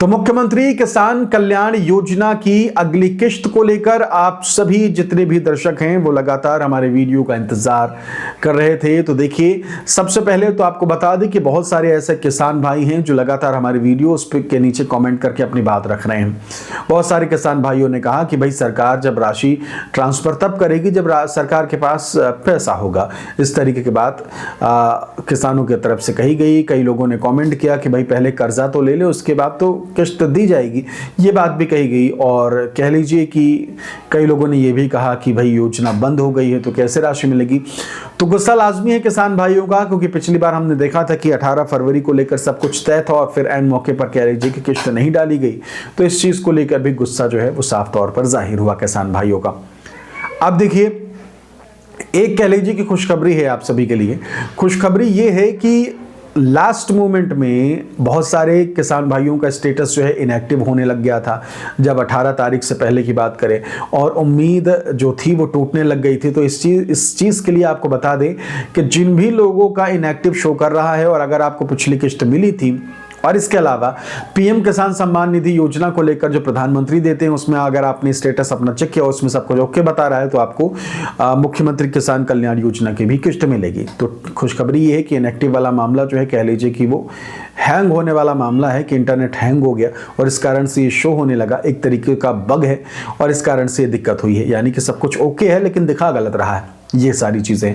तो मुख्यमंत्री किसान कल्याण योजना की अगली किश्त को लेकर आप सभी जितने भी दर्शक हैं वो लगातार हमारे वीडियो का इंतजार कर रहे थे। तो देखिए, सबसे पहले तो आपको बता दें कि बहुत सारे ऐसे किसान भाई हैं जो लगातार हमारे वीडियो के नीचे कमेंट करके अपनी बात रख रहे हैं। बहुत सारे किसान भाइयों ने कहा कि भाई सरकार जब राशि ट्रांसफर तब करेगी जब सरकार के पास पैसा होगा। इस तरीके की बात किसानों की तरफ से कही गई। कई लोगों ने कमेंट किया कि भाई पहले कर्जा तो ले ले, उसके बाद तो किश्त दी जाएगी, ये बात भी कही गई। और कह लीजिए कि कई लोगों ने ये भी कहा कि भाई योजना बंद हो गई है तो कैसे राशि मिलेगी। तो गुस्सा लाजमी है किसान भाइयों का, क्योंकि पिछली बार हमने देखा था कि 18 फरवरी को लेकर सब कुछ तय था और फिर एंड मौके पर कह लीजिए कि किश्त नहीं डाली गई। तो इस चीज को लेकर भी गुस्सा जो है वो साफ तौर पर जाहिर हुआ किसान भाइयों का। अब देखिए, एक कह लीजिए कि खुशखबरी है आप सभी के लिए। खुशखबरी ये है कि लास्ट मोमेंट में बहुत सारे किसान भाइयों का स्टेटस जो है इनएक्टिव होने लग गया था जब 18 तारीख से पहले की बात करें, और उम्मीद जो थी वो टूटने लग गई थी। तो इस चीज़ के लिए आपको बता दें कि जिन भी लोगों का इनएक्टिव शो कर रहा है और अगर आपको पिछली किश्त मिली थी, और इसके अलावा पीएम किसान सम्मान निधि योजना को लेकर जो प्रधानमंत्री देते हैं उसमें अगर आपने स्टेटस अपना चेक किया, उसमें सब कुछ ओके बता रहा है, तो आपको मुख्यमंत्री किसान कल्याण योजना की भी किश्त मिलेगी। तो खुशखबरी ये है कि इनएक्टिव वाला मामला जो है कह लीजिए कि वो हैंग होने वाला मामला है, कि इंटरनेट हैंग हो गया और इस कारण से ये शो होने लगा, एक तरीके का बग है और इस कारण से ये दिक्कत हुई है। यानी कि सब कुछ ओके है लेकिन दिखा गलत रहा है, ये सारी चीजें।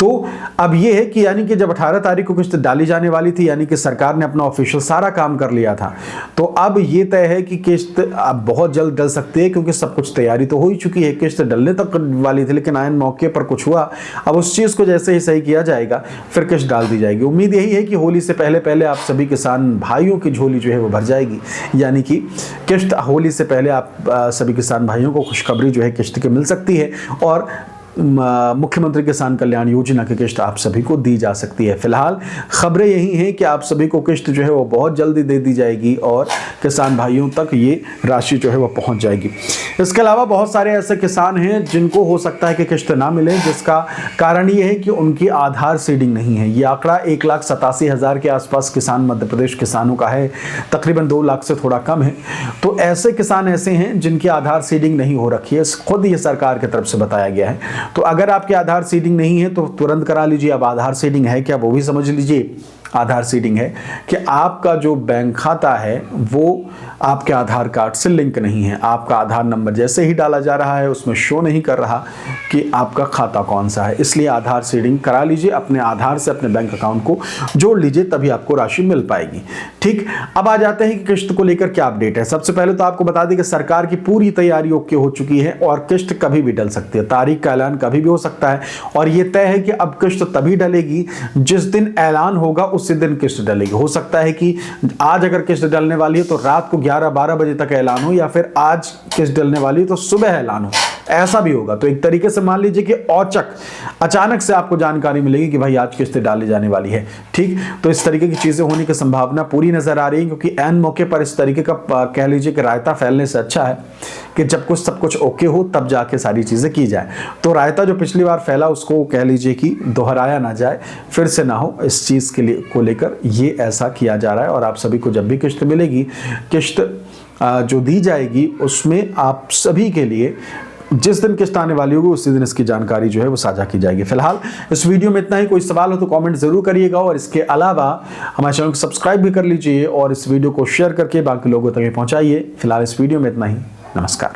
तो अब ये है कि यानी कि जब 18 तारीख को किश्त डाली जाने वाली थी, यानी कि सरकार ने अपना ऑफिशियल सारा काम कर लिया था, तो अब ये तय है कि किश्त अब बहुत जल्द डल सकती है, क्योंकि सब कुछ तैयारी तो हो ही चुकी है। किश्त डलने तक वाली थी लेकिन आयन मौके पर कुछ हुआ। अब उस चीज को जैसे ही सही किया जाएगा फिर किश्त डाल दी जाएगी। उम्मीद यही है कि होली से पहले पहले आप सभी किसान भाइयों की झोली जो है वो भर जाएगी, यानी कि किश्त होली से पहले आप सभी किसान भाइयों को खुशखबरी जो है किश्त की मिल सकती है और मुख्यमंत्री किसान कल्याण योजना की किश्त आप सभी को दी जा सकती है। फिलहाल खबरें यही हैं कि आप सभी को किश्त जो है वो बहुत जल्दी दे दी जाएगी और किसान भाइयों तक ये राशि जो है वो पहुंच जाएगी। इसके अलावा बहुत सारे ऐसे किसान हैं जिनको हो सकता है कि किश्त ना मिले, जिसका कारण ये है कि उनकी आधार सीडिंग नहीं है। ये आंकड़ा 1,87,000 के आसपास किसान मध्य प्रदेश किसानों का है, तकरीबन 2 लाख से थोड़ा कम है। तो ऐसे किसान ऐसे हैं जिनकी आधार सीडिंग नहीं हो रखी है, खुद ये सरकार की तरफ से बताया गया है। तो अगर आपके आधार सीडिंग नहीं है तो तुरंत करा लीजिए। अब आधार सीडिंग है क्या वो भी समझ लीजिए। आधार सीडिंग है कि आपका जो बैंक खाता है वो आपके आधार कार्ड से लिंक नहीं है। आपका आधार नंबर जैसे ही डाला जा रहा है उसमें शो नहीं कर रहा कि आपका खाता कौन सा है, इसलिए आधार सीडिंग करा लीजिए। अपने आधार से अपने बैंक अकाउंट को जोड़ लीजिए, तभी आपको राशि मिल पाएगी। ठीक, अब आ जाते हैं कि किश्त को लेकर क्या अपडेट है। सबसे पहले तो आपको बता दें कि सरकार की पूरी तैयारी ओके हो चुकी है और किश्त कभी भी डल सकती है। तारीख का ऐलान कभी भी हो सकता है और यह तय है कि अब किश्त तभी डलेगी जिस दिन ऐलान होगा, उसी दिन किश्त डलेगी। हो सकता है कि आज अगर किश्त डलने वाली है तो रात को 11-12 बजे तक ऐलान हो, या फिर आज किश्त डलने वाली है तो सुबह ऐलान हो, ऐसा भी होगा। तो एक तरीके से मान लीजिए कि औचक अचानक से आपको जानकारी मिलेगी कि भाई आज किश्त डाली जाने वाली है। ठीक, तो इस तरीके की चीजें होने की संभावना पूरी नजर आ रही है, क्योंकि एन मौके पर इस तरीके का कह लीजिए कि रायता फैलने से अच्छा है कि जब कुछ सब कुछ ओके हो तब जाके सारी चीजें की जाए। तो रायता जो पिछली बार फैला उसको कह लीजिए कि दोहराया ना जाए, फिर से ना हो, इस चीज के लिए को लेकर ये ऐसा किया जा रहा है। और आप सभी को जब भी किश्त मिलेगी, किश्त जो दी जाएगी उसमें आप सभी के लिए जिस दिन किश्त आने वाली होगी उसी दिन इसकी जानकारी जो है वो साझा की जाएगी। फिलहाल इस वीडियो में इतना ही। कोई सवाल हो तो कमेंट जरूर करिएगा और इसके अलावा हमारे चैनल को सब्सक्राइब भी कर लीजिए और इस वीडियो को शेयर करके बाकी लोगों तक पहुंचाइए। फिलहाल इस वीडियो में इतना ही। नमस्कार।